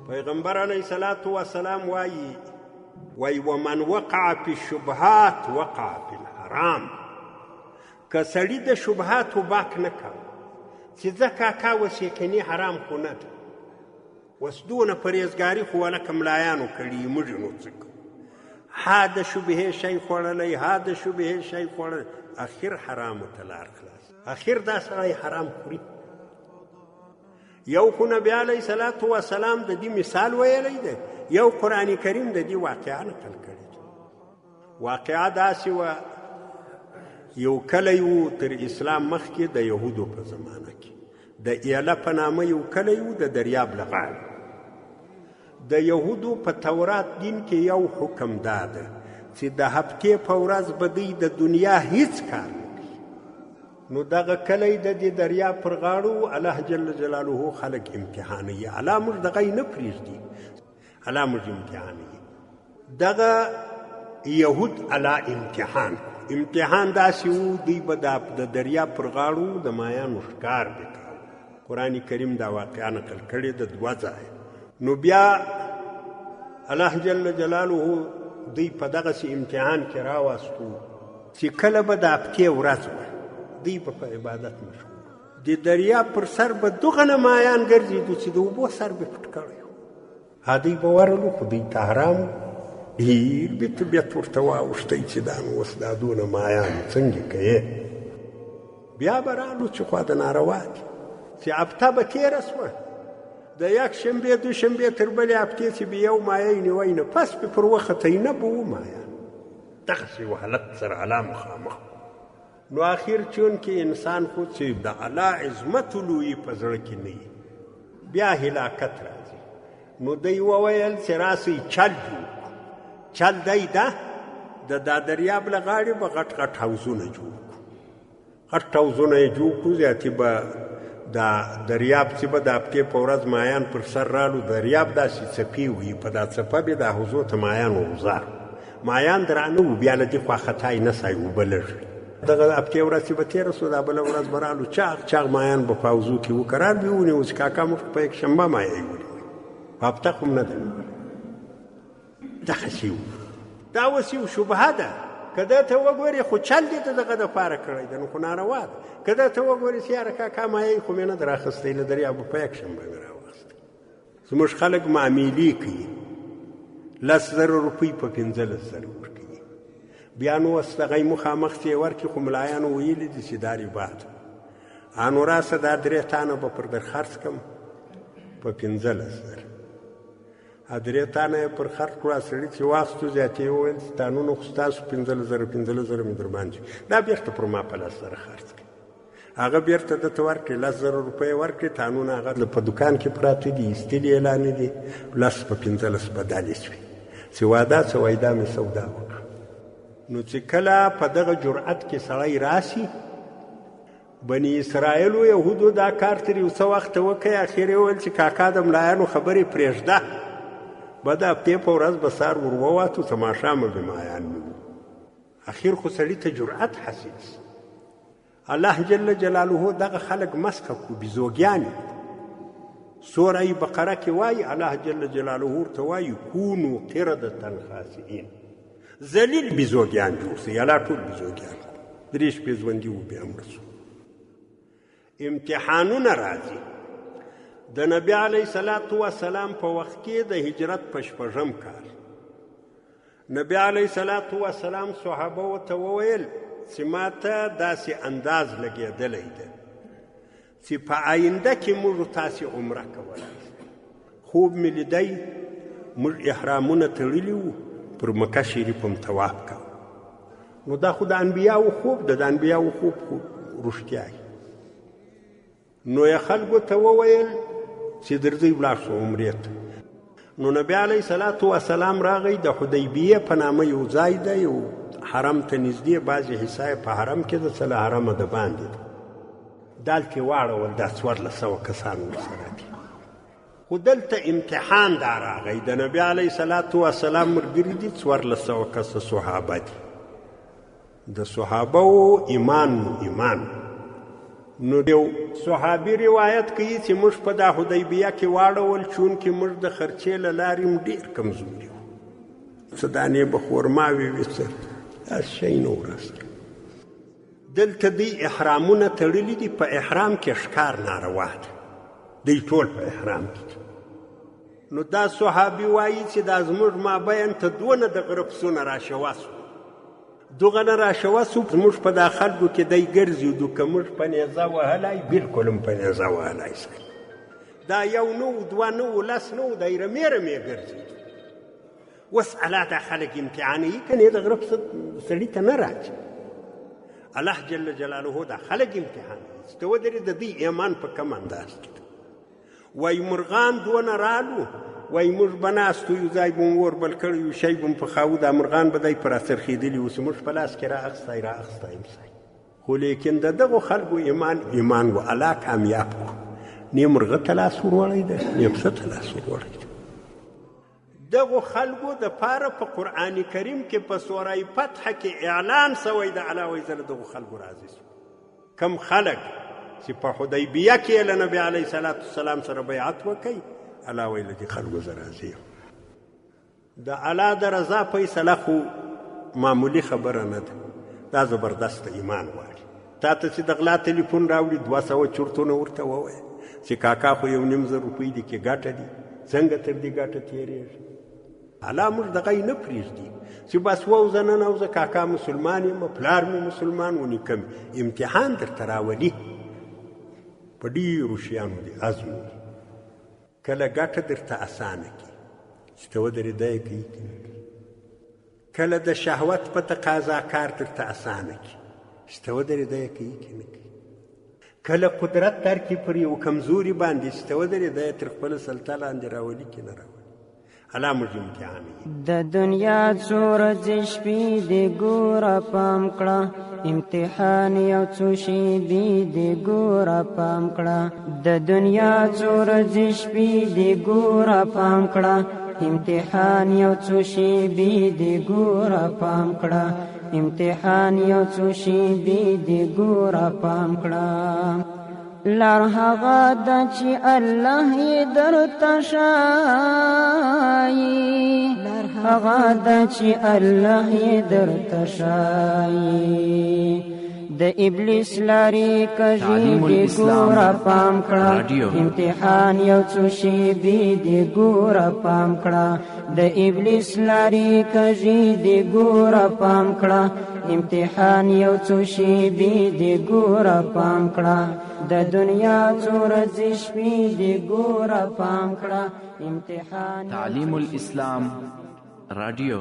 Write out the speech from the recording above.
پیغمبر علیه الصلاة والسلام وایي ومن وقع فی الشبهات وقع فی الحرام. که سړي د شبهاتو باک نه کوه چې ځه کاکا اوس یقیني حرام خو نه ده، اوس دونه پرهیزګاري خو ولکه ملایانو کړي، موږ نو څه کوو؟ ها د شبهې شی خوړلی، ها د شبهې شی خوړلی، اخر حرامو ته لار خلاص. اخر دا سړی حرام خوري. یو خو نبی علیه الصلاة والسلام د دې مثال ویلی دی، یو قرآن کریم د دې واقعه نقل کړې ده. واقعه داسې وه، یو کلی و تر اسلام مخکې د یهودو په زمانه کې، د ایله په نامه یو کلی و د دریاب له غاړې. د یهودو په تورات دین کې یو حکم دا ده چې د هفتې په ورځ به دوی د دنیا هیڅ کار نه کوي. نو دغه کلی د دې دریاب پر غاړو الله جل جلاله خلک امتحانوي. الله موږ دغه یې نه پرېږدي، الله موږ امتحانوي. دغه یهود الله امتحان داسې و، دوی به د دریاب پر غاړو د مایانو ښکار به کوو. قرآن کریم دا واقعه نقل کړې ده 2 ځایه. نو بیا الله جل جلاله دوی په دغسې امتحان کې راوستو چې کله به د هفتې ورځ وه، دوی به په عبادت مشغول. د دریاب پر سر به دغه مایان ګرځېدو چې د اوبو سر به پټ کړی و. دوی به ورلو، خو دوی ته حرام ډېر به طبیعت ورته واوښتی چې دا نو اوس دا دونه مایان څنګه کوې. بیا به رالو چې خوا د ناروا دي، چې هفته به تېره شوه، د یکشنبې دوشنبې تر بلې هفتې چې به یو مایه نیوی نه، پس به پر وختی نه به و مایه. دغسې و حالت سره الله مخامخ. نو آخر چونکې انسان خو چې د الله عظمت لویي په زړه کې نه وي، بیا هلاکت راځي. نو دوی وویل چې راسئ چل جوړ. چل دی ده د دریاب له غاړې به غټ غټ حوضونه جوړ کړو. غټ حوضونه یې جوړ کړو، زیاتې به دا دریاب چې به د هفتې په ورځ مایان پر سر رالو، دریاب داسې څپې وي، په دا څپه به دا حوضو ته مایان وغوځار. مایان درانه وو، بیا له دې خوا خطا یې نسی، اوبه لږ وي. دغه هفتې ورځ چې به تېره سوه، دا بله ورځ به رالو، چاغ چاغ مایان به په حوضو کې وو. قرار به یې ونیو چې کاکا موږ په یکشنبه مایه یې ونیوی، په هفته خو هم نه ده نیولې. دغسې وو. دا اوس یو شبهه ده. که ده ته وګورې خو چل دې ته دغه دپاره کړی ده، نو خو ناروا ده. که ده ته وګورې چې یاره کاکا مایه خو مې نه ده راخستی، له دریابه په یکشنبه مې راواخستی. زموږ خلک معاملې کوي، 10,000 روپۍ په 15,000 ورکوي. بیا نو اوس دغه یې مخامخ چې یې ورکړي، خو ملایانو ویلي دي چې دا ربا ده. نو راسه دا 3 تانه به پر در خرڅ کړم په 15,000. 3 تانه یې پر خرڅ کړو. سړي چې واخستو زیاتې یې وویل چې تانونه خو ستاسو 15,000 مې در باندې، دا بېرته پر ما په 10,000 خرڅ کړي. هغه بېرته ده ته ورکړې، 10,000 روپۍ یې ورکړې. تانونه هغه په دوکان کې پراته دي، ایستلي اعلانې دي، 10 په 15 بدلې شوې. چې واده څه وایي، دا مې سودا وکړه. نو چې کله په دغه جرأت کې سړی راسي، بني اسرائیلو یهودو دا کار تر یو څه وخته وکړی. اخر یې وویل چې کاکا د ملایانو خبرې پرېږده، به د هفتې په ورځ به سهار ور وواتو، څه ماښامه به مایان مې وو. اخر خو سړي ته جرأت حاصل شي. الله جل جلاله دغه خلک مسخه کړو، بیزوګیان. سوره بقره کې وایي الله جل جلاله ورته وایي کونو قردة خاسئین، ذلیل بیزوګیان جوړ سئ. الله ټول بیزوګیان کړو. 3 شپې ژوندي وو، بیا مړه شو. امتحانونه راځي. د نبی علیه الصلاة والسلام په وخت کې د هجرت په 6م کال نبی علیه الصلاة والسلام صحابه ورته وویل چې ما ته داسې انداز لګېدلی ده چې په آینده کې موږ تاسې عمره کولی. خوب مې لیدی، موږ احرامونه تړلي وو، پر مکه شریف هم طواف کوو. نو دا خو د انبیاو خوب ده، د انبیاو خوب خو رښتیا. نو یې خلکو ته وویل چې درځئ ولاړ شو عمرې ته. نو نبی علیه الصلاة والسلام راغی. د حدیبیه په نامه یو ځای ده، یو حرم ته نږدې، بعضې حصه یې په حرم کې ده، څه له حرمه د باندې ده. دلته یې واړول، دا 1400 کسان ورسره دي. خو دلته امتحان دا راغی. د نبی علیه الصلاة والسلام ملګري دي 1400 کسه صحابه دي. د صحابهو ایمان. نو یو صحابي روایت کوي چې موږ په دا حدیبیه کې واړول چونکې موږ د خرچې له لارې ډېر کمزوري وو څه دانې به خورماوې وې څه داسې شی نه و راسره دلته دوی احرامونه تړلي دي په احرام کې ښکار ناروا ده دوی ټول په احرام کې نو دا صحابي وایي چې دا زموږ مابین ته دونه د غره پسونه راشوه سو دغه نه راشوه سو زموږ په دا خلکو کې دی ګرځېدو که موږ په نیزه وهلی بلکل هم په نیزه وهلی سئ دا یو نه و دوه نه و لس نه و دی رمې رمې ګرځېدو اوس الله دا خلک امتحانوي که نه د غره پسه سړي ته نه راځي الله جل جلاله دا خلک امتحانوي چې ته ودرې د دوی ایمان په کم انداز کې وای مرغان دونه رالو وای موږ به ناستو یو ځای به مو اور بل کړی یو شی به مو پخاوه دا مرغان به دی پر اڅرخېدلي اوس موږ په لاس کې رااخستی امسای خو لیکن د دغو خلکو ایمان و الله کامیاب کړو نه مرغه ته لاس وروړی ده نه پسه ته لاس وروړی ده دغو خلکو دپاره په قرآن کریم کې په سوره فتح کې اعلان سوی د الله وایي زه له دغو خلکو راضي سوم کم خلک چې په حدیبیه کې له نبي علیه صلات وسلام سره بیعت وکړي الله وایي له دې خلکو زه راضي یم د الله د رضا فیصله خو معمولي خبره نه ده دا زبردست ایمان غواړي تا ته چې د غلا تلیفون راوړي 200 چورتونه ورته ووایه چې کاکا خو 1.5 روپۍ دي کې ګټه دي څنګه تر دې ګټه تېرېږي الله موږ دغه یې نه پرېږدي چې بس ووځه نن اوځه کاکا مسلمان یم پلار مې مسلمان و نیکه مې امتحان درته راولي په ډېرو شیانو دي ازمو دي کله ګټه درته اسانه کړي چې ته ودرېده یې کوي کله د شهوت په تقاضا کار درته اسانه کړي چې ته ودرېده یې کوي که نه کوي کله قدرت درکړي پر یو کمزوري باندې چې ته ودرېده یې تر خپله سلطه لاندې راولي که نه راولي الله موږ امتحان د دنیا څو ورځې شپې دې ګوره پام کړه امتحان یو څو شېبې دې ګوره پام کړه د دنیا څو ورځې شپې دې ګوره پام کړه امتحان یو څو شېبې دې ګوره پام کړه امتحان یو څو شېبې دې ګوره پام کړه لار هغه ده چې الله یې درته ښایي هغه ده چې الله یې درته ښایي د ابلیس لارې کږې دې ګوره پام کړه امتحان یو څو شېبې دې ګوره پام کړه د ابلیس لارې کږې دې ګوره پام کړه امتحان یو څو شېبې دې ګوره پام کړه د دنیا څو ورځې شپې دې ګوره پام کړه امتحان تعلیم الاسلام رادیو